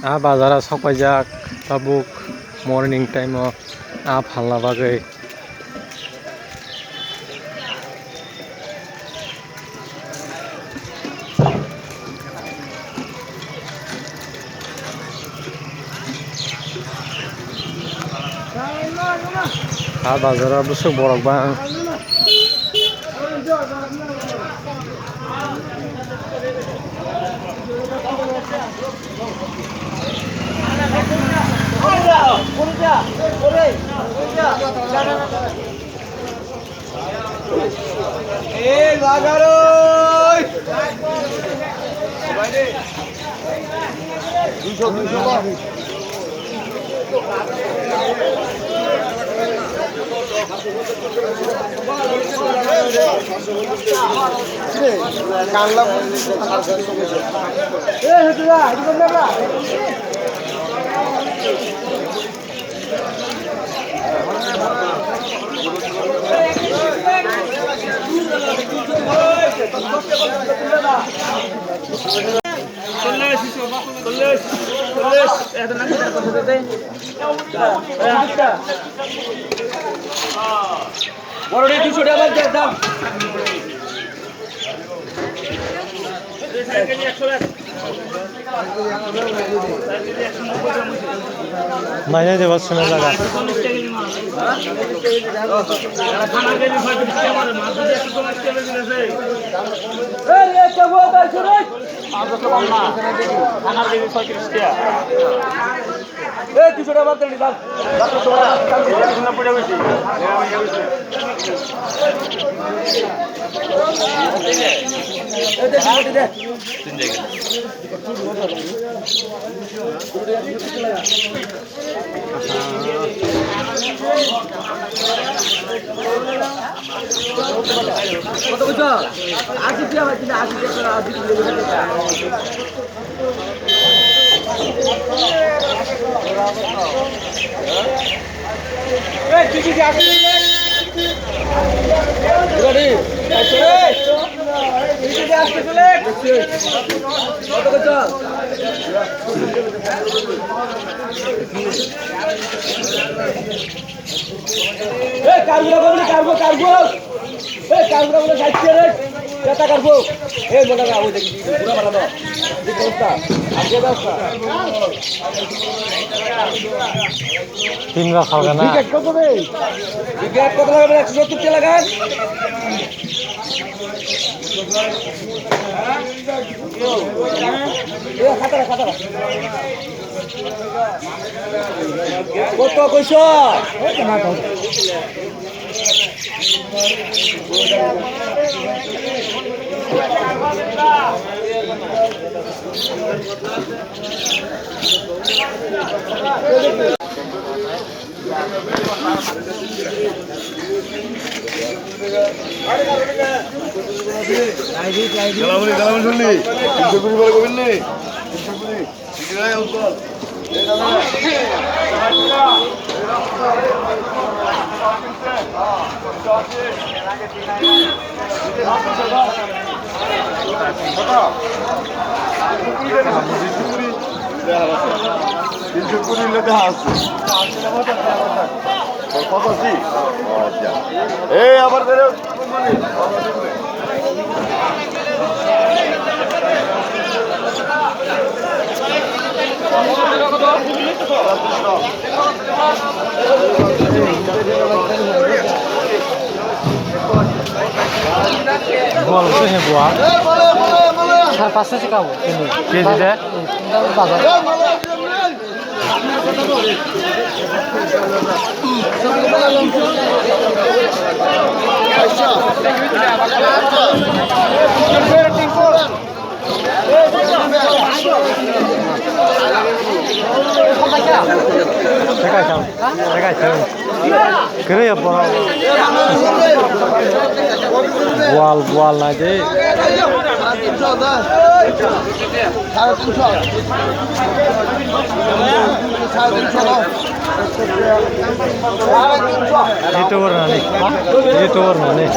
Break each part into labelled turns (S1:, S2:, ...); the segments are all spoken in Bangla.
S1: बाजारा सफायजाक tabuk morning time फालना बागै बाजारा busuk borok bang मायने देवा सुना लगा तीन खाओगे ना Buah itu hanya buah. Pasti sih kamu ini. Jadi deh. Bazar. Kira ya bang. Bual aja. Itu warna nih. Itu warna nih.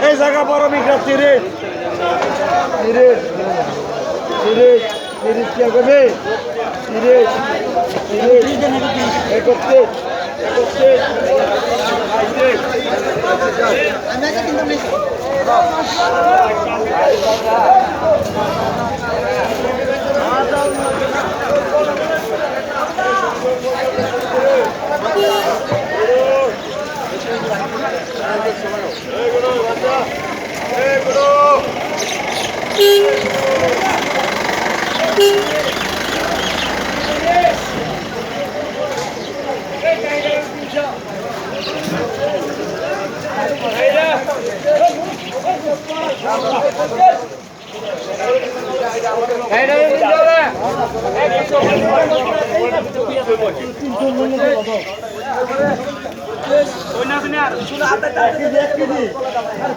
S2: এই জায়গা বড় বিক্রা 30 30 30 30 টাকা করবে 30 30 করতে করতে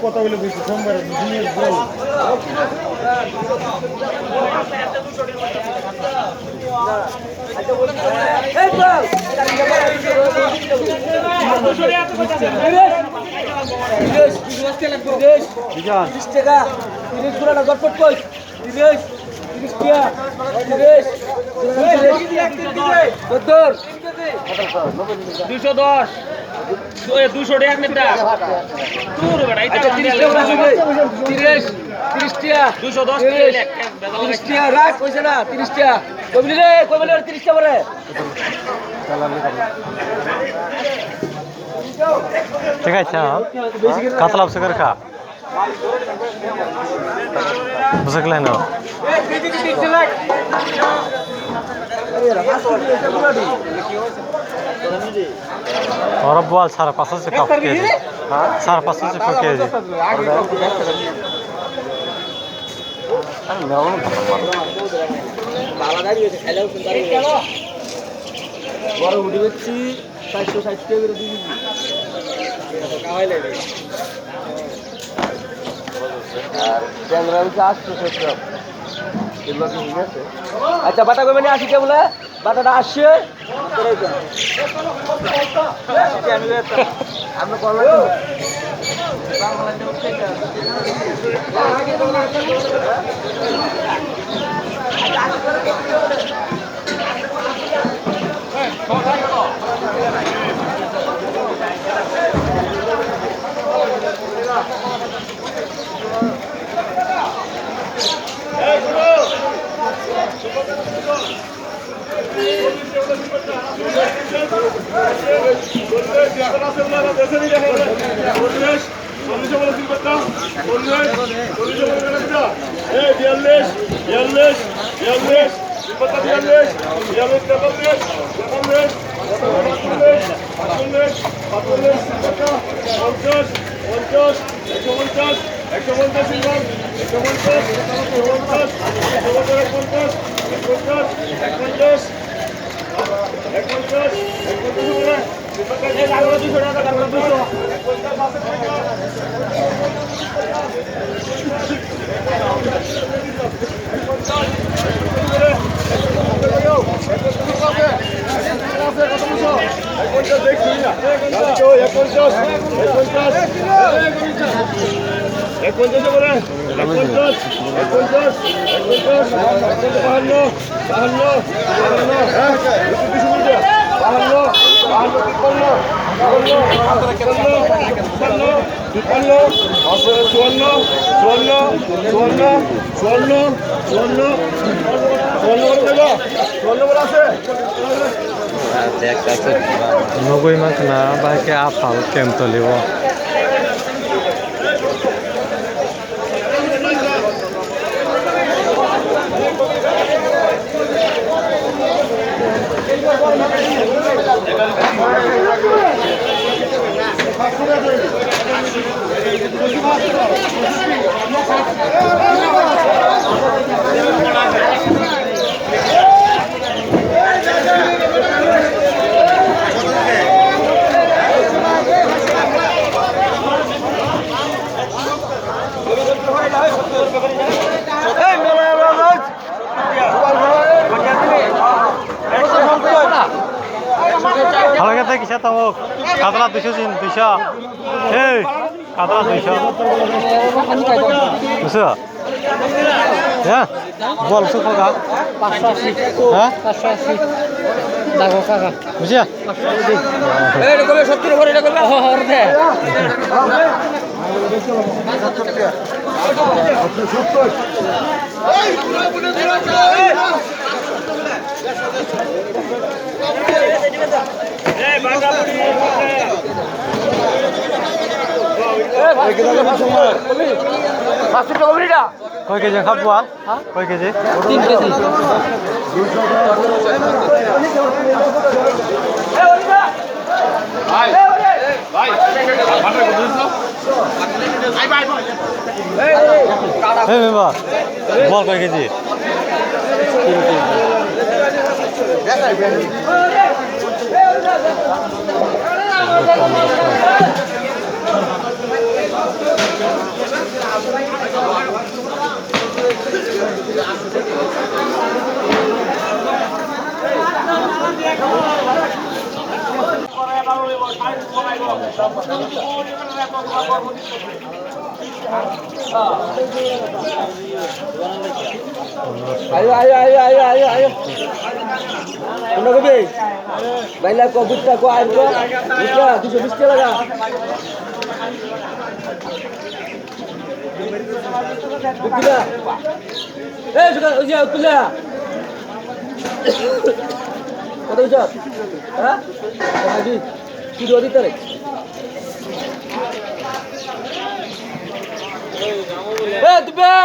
S2: কথা বলে বুঝছি সোমবার
S1: ঠিক আছে কাতলা বসে খা বসে গেলে না और बोल 550 से कप के 550 से के जी
S2: বড় উঠে বেচছি 460 টাকা করে দিবি আর ক্যামেরা হচ্ছে 870 এগুলো কি ঠিক আছে আচ্ছা বাটা কই মানে 80 টা বলে বাটাটা 80 আমরা করলাম
S1: নব্বই মাস না বাকি আফাল কেম চলিব ভালো কথা কিসা তমক কাতলা 200 200 এই কাতলা 200 বুঝছো হ্যাঁ বল সুপ কা 580 হ্যাঁ 580 দাগো কাকা বুঝিয়া
S2: এই এটা করলে 70 করে এটা করলে হর দে
S1: কয় কেজি খাবো কয় কেজি
S3: 3 কেজি
S1: এই মেম্বার বল কয় KG
S2: ayo. Ano ka ba? Baila ko, buta ko, ayo ko. Buta, bisa laga. Buta. Suka usia kuliah. Kata ucap? Hah? Lagi. Video di tarik. Tuba!